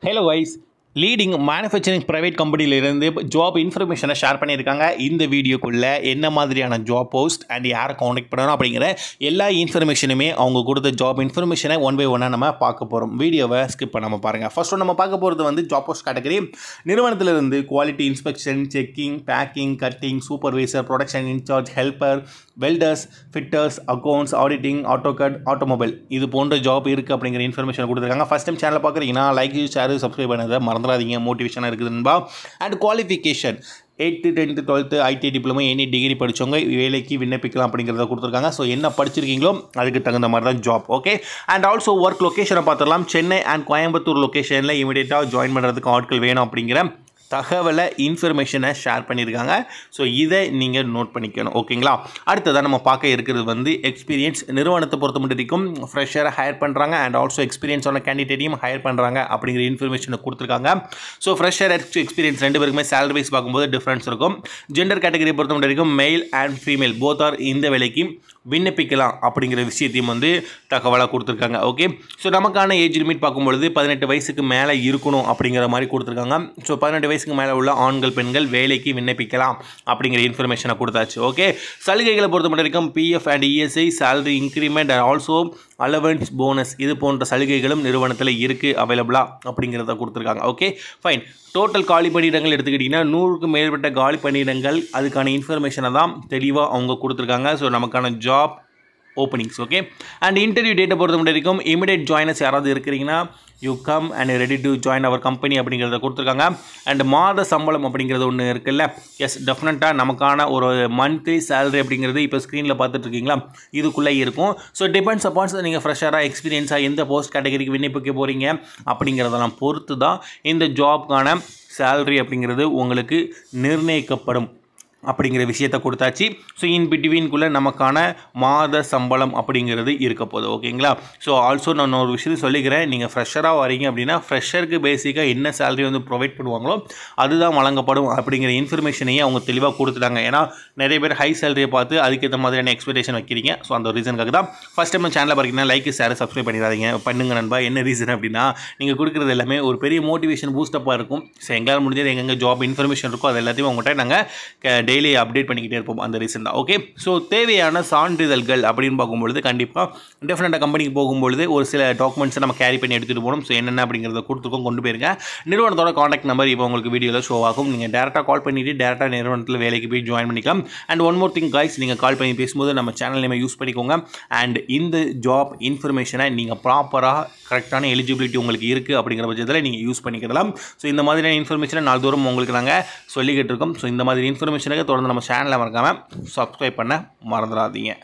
Hello guys, leading manufacturing private company job information share பண்ணியிருக்காங்க. இந்த வீடியோக்குள்ள என்ன மாதிரியான ஜாப் போஸ்ட் அண்ட் யாரை காண்டாக்ட் பண்ணணும் அப்படிங்கிற எல்லா இன்ஃபர்மேஷனுமே அவங்க கொடுத்த ஜாப் இன்ஃபர்மேஷனை ஒன் பை ஒன்னாக நம்ம பார்க்க போகிறோம். வீடியோவை ஸ்கிப் பண்ணாமல் பாருங்கள். ஃபர்ஸ்ட் நம்ம பார்க்க போகிறது வந்து ஜாப் போஸ்ட் கேட்டகரி. நிறுவனத்திலிருந்து quality inspection, checking, packing, cutting, supervisor, production incharge, helper, welders, fitters, accounts, auditing, AutoCAD, automobile இது போன்ற ஜாப் இருக்குது அப்படிங்கிற இன்ஃபர்மேஷன் கொடுத்துருக்காங்க. ஃபஸ்ட் டைம் சேனலை பார்க்குறீங்கன்னா லைக், ஷேர், சப்ஸ்கிரைப் பண்ணதை மறந்துடாதீங்க. மோட்டிவேஷனாக இருக்குதுன்பா. And qualification 8th, 10th, 12th IT diploma any degree படித்தவங்க வேலைக்கு விண்ணப்பிக்கலாம் அப்படிங்கிறத கொடுத்துருக்காங்க. ஸோ என்ன படிச்சிருக்கீங்களோ அதுக்கு தகுந்த மாதிரி தான் job. Okay. And also work லொக்கேஷனை பார்த்துடலாம். சென்னை அண்ட் கோயம்புத்தூர் லொக்கேஷனில் இமீடியட்டாக ஜாயின் பண்ணுறதுக்கு ஆட்கள் வேணும் அப்படிங்கிற தகவலை இன்ஃபர்மேஷனை ஷேர் பண்ணியிருக்காங்க. ஸோ இதை நீங்கள் நோட் பண்ணிக்கணும். ஓகேங்களா. அடுத்ததான் நம்ம பார்க்க இருக்கிறது வந்து எக்ஸ்பீரியன்ஸ். நிறுவனத்தை பொறுத்த மட்டும் ஃப்ரெஷரை ஹையர் பண்ணுறாங்க அண்ட் ஆல்சோ எக்ஸ்பீரியன்ஸான கேண்டிடேட்டையும் ஹையர் பண்ணுறாங்க அப்படிங்கிற இன்ஃபர்மேஷனை கொடுத்துருக்காங்க. ஸோ ஃப்ரெஷர் எக்ஸ்பீரியன்ஸ் ரெண்டு பேருக்குமே சேலரி வைஸ் பார்க்கும்போது டிஃப்ரென்ஸ் இருக்கும். ஜெண்டர் கேட்டகரியை பொறுத்த மட்டும் male and female both are இந்த வேலைக்கு விண்ணப்பிக்கலாம் அப்படிங்கிற விஷயத்தையும் வந்து தகவலாக கொடுத்துருக்காங்க. ஓகே. ஸோ நமக்கான ஏஜ் லிமிட் பார்க்கும்பொழுது 18 வயசுக்கு மேலே இருக்கணும் அப்படிங்கிற மாதிரி கொடுத்துருக்காங்க. ஸோ 18 வயசுக்கு மேலே உள்ள ஆண்கள் பெண்கள் வேலைக்கு விண்ணப்பிக்கலாம் அப்படிங்கிற இன்ஃபர்மேஷனை கொடுத்தாச்சு. ஓகே. சலுகைகளை பொறுத்த மட்டும் வரைக்கும் PF and ESI, salary increment and also allowance, bonus இது போன்ற சலுகைகளும் நிறுவனத்தில் இருக்குது அவைலபிளா அப்படிங்கிறத கொடுத்துருக்காங்க. Okay fine. டோட்டல் காலி பணியிடங்கள் எடுத்துக்கிட்டிங்கன்னா 100க்கும் மேற்பட்ட காலி பணியிடங்கள், அதுக்கான இன்ஃபர்மேஷனை தான் தெளிவாக அவங்க கொடுத்துருக்காங்க. ஸோ நமக்கான job openings. Okay. And interview டேட்டை பொறுத்த மட்டும் வரைக்கும் இமிடியேட் ஜாயினர்ஸ் யாராவது இருக்கிறீங்கன்னா you come and ready to join our company அப்படிங்கிறத கொடுத்துருக்காங்க. அண்ட் மாத சம்பளம் அப்படிங்கிறது ஒன்று இருக்குல்ல. எஸ், டெஃபினட்டாக நமக்கான ஒரு மந்த்லி சேலரி அப்படிங்கிறது இப்போ ஸ்க்ரீனில் பார்த்துட்ருக்கீங்களா இதுக்குள்ளே இருக்கும். ஸோ டிபெண்ட்ஸ் அப்பான்ஸ் நீங்கள் ஃப்ரெஷராக எக்ஸ்பீரியன்ஸாக எந்த போஸ்ட் கேட்டகரிக்கு விண்ணப்பிக்க போகிறீங்க அப்படிங்கிறதெல்லாம் பொறுத்து தான் இந்த ஜாப்க்கான சேலரி அப்படிங்கிறது உங்களுக்கு நிர்ணயிக்கப்படும் அப்படிங்கிற விஷயத்தை கொடுத்தாச்சு. ஸோ இன் பிட்வீன்குள்ளே நமக்கான மாத சம்பளம் அப்படிங்கிறது இருக்க போகுது. ஓகேங்களா. ஸோ ஆல்சோ நான் ஒரு விஷயத்தை சொல்லிக்கிறேன். நீங்கள் ஃப்ரெஷராக வரீங்க அப்படின்னா ஃப்ரெஷருக்கு பேசிக்காக என்ன சேலரி வந்து ப்ரொவைட் பண்ணுவாங்களோ அதுதான் வழங்கப்படும் அப்படிங்கிற இன்ஃபர்மேஷனையே அவங்க தெளிவாக கொடுத்துட்டாங்க. ஏன்னா நிறைய பேர் ஹை சேலரியை பார்த்து அதுக்கேற்ற மாதிரியான எக்ஸ்பெக்டேஷன் வைக்கிறீங்க. ஸோ அந்த ரீசனுக்காக தான் ஃபஸ்ட் டைம் சேனலில் பார்த்தீங்கன்னா லைக், ஷேர், சப்ஸ்கிரைப் பண்ணிடாதீங்க. பண்ணுங்க நண்பா. என்ன ரீசன் அப்படின்னா நீங்கள் கொடுக்குறது எல்லாமே ஒரு பெரிய மோட்டிவேஷன் பூஸ்டப்பாக இருக்கும். ஸோ எங்களால் முடிஞ்சது எங்கெங்கே ஜாப் இன்ஃபர்மேஷன் இருக்கோ அது எல்லாத்தையும் உங்கள்கிட்ட நாங்கள் டெய்லி அப்டேட் பண்ணிக்கிட்டே இருப்போம். அந்த ரீசன் தான். ஓகே. ஸோ தேவையான சான்றிதழ்கள் அப்படின்னு பார்க்கும்பொழுது கண்டிப்பாக டெஃபினட்டாக கம்பெனிக்கு போகும்பொழுது ஒரு சில டாக்குமெண்ட்ஸை நம்ம கேரி பண்ணி எடுத்துகிட்டு போகணும். ஸோ என்னென்ன அப்படிங்கிறத கொடுத்துருக்கோம், கொண்டு போயிருங்க. நிறுவனத்தோட காண்டாக்ட் நம்பர் இப்போ உங்களுக்கு வீடியோவில் ஷோ ஆகும். நீங்கள் டேரெக்டாக கால் பண்ணிவிட்டு டேரெக்டாக நிறுவனத்தில் வேலைக்கு போய் ஜாயின் பண்ணிக்கலாம். And one more thing guys, நீங்கள் கால் பண்ணி பேசும்போது நம்ம சேனல் நேமை யூஸ் பண்ணிக்கோங்க. அண்ட் இந்த ஜாப் இன்ஃபர்மேஷனை நீங்கள் ப்ராப்பராக கரெக்டான எலிஜிபிலிட்டி உங்களுக்கு இருக்குது அப்படிங்கிற பட்சத்தில் நீங்கள் யூஸ் பண்ணிக்கலாம். ஸோ இந்த மாதிரியான இன்ஃபர்மேஷனை நாள் தூரம் உங்களுக்கு நாங்கள் சொல்லிக்கிட்டு இருக்கோம். ஸோ இந்த மாதிரி இன்ஃபர்மேஷனுக்கு தொடர்ந்து நம்ம சேனலை மறக்காமல் சப்ஸ்கிரைப் பண்ண மறந்துடாதீங்க.